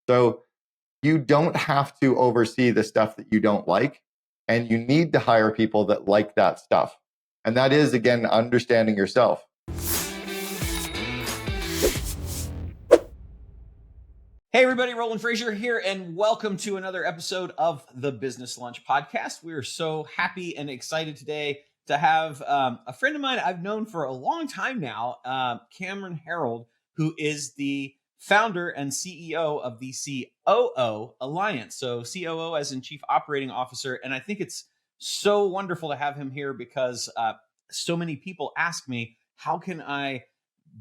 So you don't have to oversee the stuff that you don't like, and you need to hire people that like that stuff. And that is, again, understanding yourself. Hey everybody, Roland Frasier here, and welcome to another episode of the Business Lunch Podcast. We are so happy and excited today to have a friend of mine I've known for a long time now, Cameron Herold, who is the founder and CEO of the COO Alliance. So COO as in Chief Operating Officer. And I think it's so wonderful to have him here because so many people ask me, how can I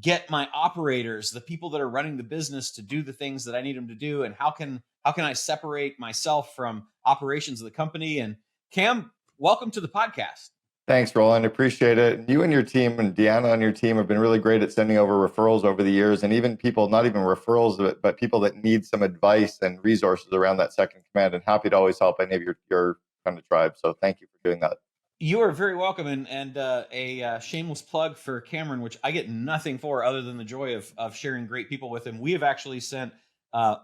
get my operators, the people that are running the business, to do the things that I need them to do? And how can I separate myself from operations of the company? And Cam, welcome to the podcast. Thanks, Roland. Appreciate it. You and your team and Deanna on your team have been really great at sending over referrals over the years, and even people, not even referrals, but people that need some advice and resources around that second command, and happy to always help any of your kind of tribe. So thank you for doing that. You are very welcome, and a shameless plug for Cameron, which I get nothing for other than the joy of sharing great people with him. We have actually sent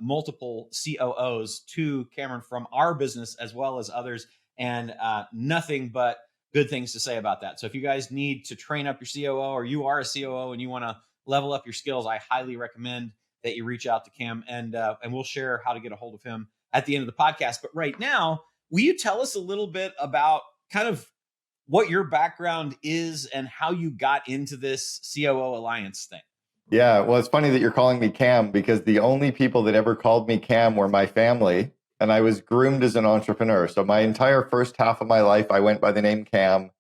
multiple COOs to Cameron from our business as well as others, and nothing but good things to say about that. So if you guys need to train up your COO, or you are a COO and you want to level up your skills, I highly recommend that you reach out to Cam, and we'll share how to get a hold of him at the end of the podcast. But right now, will you tell us a little bit about kind of what your background is and how you got into this COO Alliance thing? Yeah, well, it's funny that you're calling me Cam, because the only people that ever called me Cam were my family, and I was groomed as an entrepreneur. So my entire first half of my life, I went by the name Cam,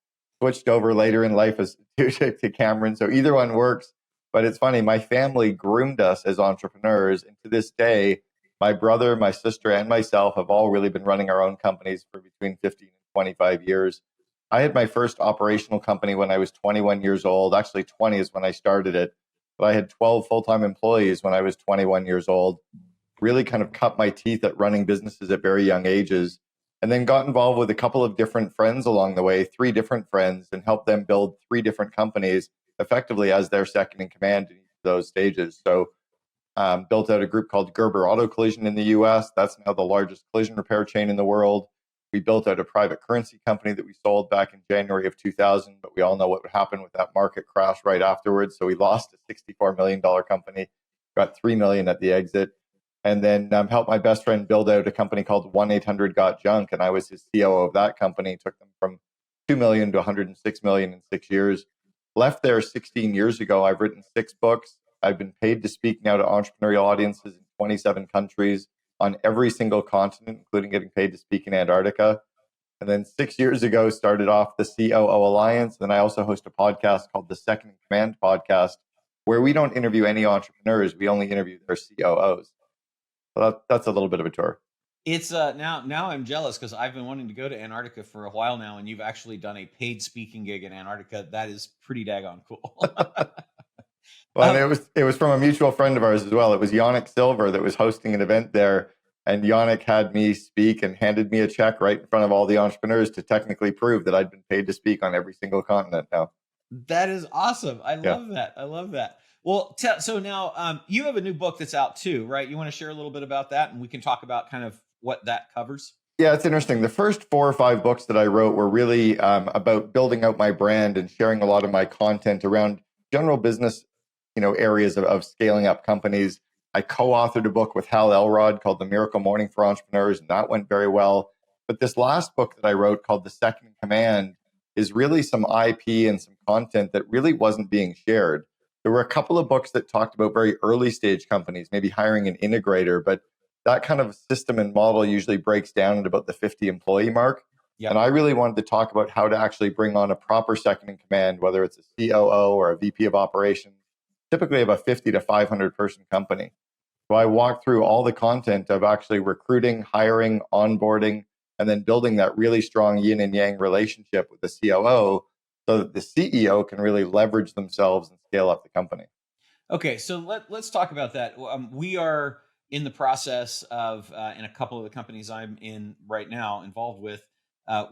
switched over later in life as to Cameron. So either one works, but it's funny, my family groomed us as entrepreneurs. And to this day, my brother, my sister, and myself have all really been running our own companies for between 15 and 25 years. I had my first operational company when I was 21 years old. Actually, 20 is when I started it. But I had 12 full-time employees when I was 21 years old. Really kind of cut my teeth at running businesses at very young ages. And then got involved with a couple of different friends along the way, 3 different friends, and helped them build 3 different companies effectively as their second in command in each of those stages. So built out a group called Gerber Auto Collision in the US. That's now the largest collision repair chain in the world. We built out a private currency company that we sold back in January of 2000, but we all know what would happen with that market crash right afterwards. So we lost a $64 million company, got $3 million at the exit, and then helped my best friend build out a company called 1-800-GOT-JUNK, and I was his COO of that company. Took them from $2 million to $106 million in 6 years. Left there 16 years ago. I've written 6 books. I've been paid to speak now to entrepreneurial audiences in 27 countries, on every single continent, including getting paid to speak in Antarctica. And then 6 years ago, started off the COO Alliance. And I also host a podcast called the Second in Command Podcast, where we don't interview any entrepreneurs. We only interview their COOs. So that's a little bit of a tour. It's now I'm jealous because I've been wanting to go to Antarctica for a while now, and you've actually done a paid speaking gig in Antarctica. That is pretty daggone cool. Well, and it was from a mutual friend of ours as well. It was Yannick Silver that was hosting an event there, and Yannick had me speak and handed me a check right in front of all the entrepreneurs to technically prove that I'd been paid to speak on every single continent now. That is awesome. I love that. I love that. Well, so now you have a new book that's out too, right? You want to share a little bit about that, and we can talk about kind of what that covers? Yeah, it's interesting. The first 4 or 5 books that I wrote were really about building out my brand and sharing a lot of my content around general business, areas of scaling up companies. I co-authored a book with Hal Elrod called The Miracle Morning for Entrepreneurs, and that went very well. But this last book that I wrote called The Second in Command is really some IP and some content that really wasn't being shared. There were a couple of books that talked about very early stage companies, maybe hiring an integrator, but that kind of system and model usually breaks down at about the 50 employee mark. Yep. And I really wanted to talk about how to actually bring on a proper second in command, whether it's a COO or a VP of operations, typically of a 50 to 500 person company. So I walked through all the content of actually recruiting, hiring, onboarding, and then building that really strong yin and yang relationship with the COO so that the CEO can really leverage themselves and scale up the company. Okay, so let's talk about that. We are in the process of, in a couple of the companies I'm in right now, involved with,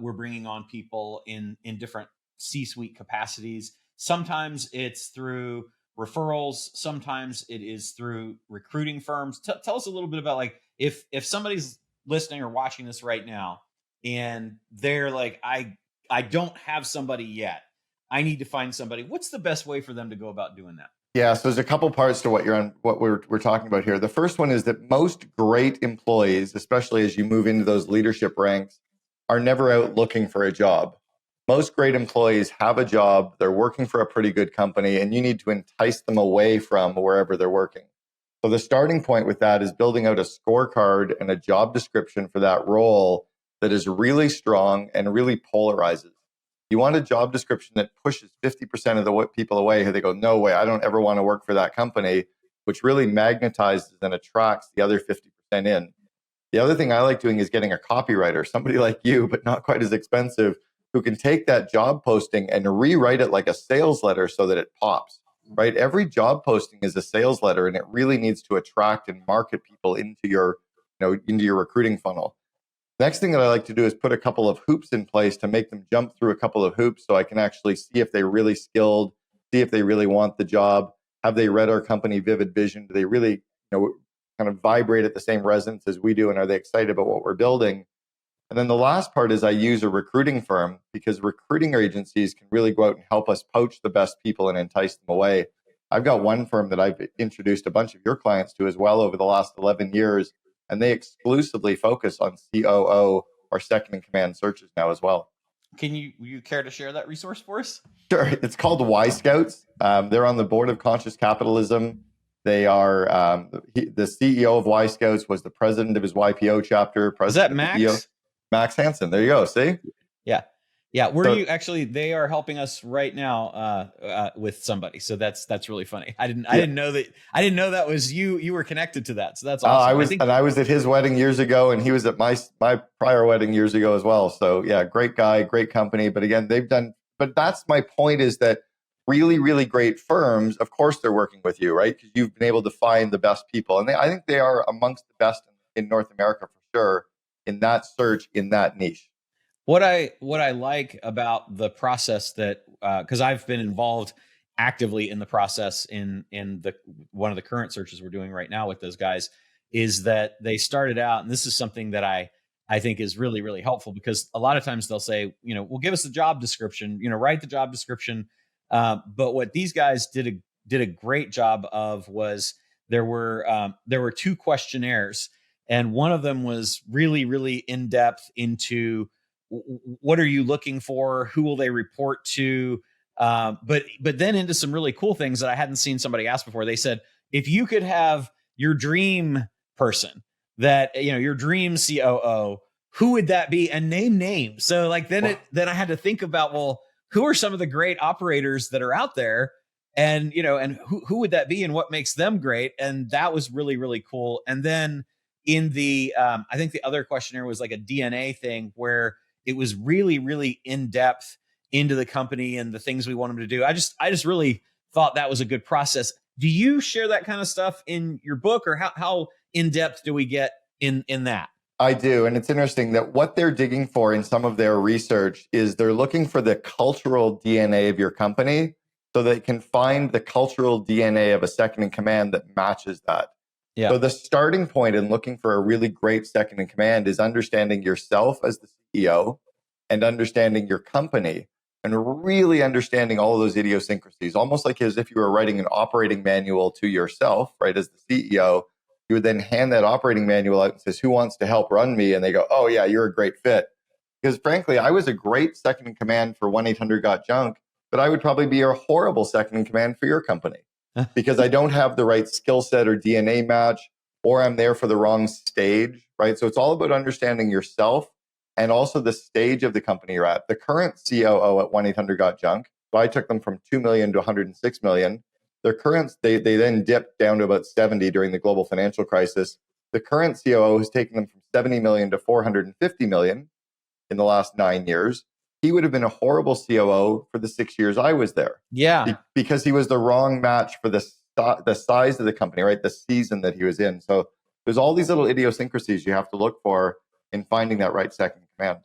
we're bringing on people in different C-suite capacities. Sometimes it's through referrals. Sometimes it is through recruiting firms. Tell us a little bit about, like, if somebody's listening or watching this right now and they're like, I don't have somebody yet, I need to find somebody. What's the best way for them to go about doing that? Yeah, so there's a couple parts to what we're talking about here. The first one is that most great employees, especially as you move into those leadership ranks, are never out looking for a job. Most great employees have a job, they're working for a pretty good company, and you need to entice them away from wherever they're working. So the starting point with that is building out a scorecard and a job description for that role that is really strong and really polarizes. You want a job description that pushes 50% of the people away who they go, no way, I don't ever want to work for that company, which really magnetizes and attracts the other 50% in. The other thing I like doing is getting a copywriter, somebody like you, but not quite as expensive, who can take that job posting and rewrite it like a sales letter so that it pops, right? Every job posting is a sales letter, and it really needs to attract and market people into your recruiting funnel. Next thing that I like to do is put a couple of hoops in place to make them jump through a couple of hoops so I can actually see if they're really skilled, see if they really want the job. Have they read our company Vivid Vision? Do they really, kind of vibrate at the same resonance as we do? And are they excited about what we're building? And then the last part is I use a recruiting firm, because recruiting agencies can really go out and help us poach the best people and entice them away. I've got one firm that I've introduced a bunch of your clients to as well over the last 11 years. And they exclusively focus on COO or second in command searches now as well. Can you care to share that resource for us? Sure. It's called Y Scouts. They're on the board of Conscious Capitalism. They are the CEO of Y Scouts was the president of his YPO chapter. Is that Max? Max Hansen. There you go. See? Yeah. You actually? They are helping us right now with somebody. So that's really funny. I didn't know that was you. You were connected to that. So that's awesome. I was at his wedding years ago, and he was at my prior wedding years ago as well. So yeah, great guy, great company. But again, but that's my point, is that really, really great firms, of course, they're working with you, right? Because you've been able to find the best people, and I think they are amongst the best in North America for sure in that search, in that niche. What I like about the process, that because I've been involved actively in the process in one of the current searches we're doing right now with those guys, is that they started out, and this is something that I think is really, really helpful, because a lot of times they'll say, well, give us the job description, write the job description. But what these guys did a great job of was there were two questionnaires, and one of them was really, really in depth into what are you looking for, who will they report to, but then into some really cool things that I hadn't seen somebody ask before. They said, if you could have your dream person, that your dream COO, who would that be, and name names. So like then I had to think about, well, who are some of the great operators that are out there, and and who would that be, and what makes them great. And that was really, really cool. And then in the I think the other questionnaire was like a DNA thing, where it was really, really in depth into the company and the things we want them to do. I just really thought that was a good process. Do you share that kind of stuff in your book, or how in depth do we get in that? I do. And it's interesting that what they're digging for in some of their research is they're looking for the cultural DNA of your company, so they can find the cultural DNA of a second in command that matches that. Yeah. So the starting point in looking for a really great second in command is understanding yourself as the CEO and understanding your company, and really understanding all of those idiosyncrasies, almost like as if you were writing an operating manual to yourself, right? As the CEO, you would then hand that operating manual out and says, who wants to help run me? And they go, oh yeah, you're a great fit. Because frankly, I was a great second in command for 1-800-GOT-JUNK, but I would probably be a horrible second in command for your company because I don't have the right skill set or DNA match, or I'm there for the wrong stage, right? So it's all about understanding yourself and also the stage of the company you're at. The current COO at 1-800-GOT-JUNK, so I took them from 2 million to 106 million. Their current, they then dipped down to about 70 during the global financial crisis. The current COO has taken them from 70 million to 450 million in the last 9 years. He would have been a horrible COO for the 6 years I was there. Yeah. Because he was the wrong match for the size of the company, right? The season that he was in. So there's all these little idiosyncrasies you have to look for in finding that right second in command.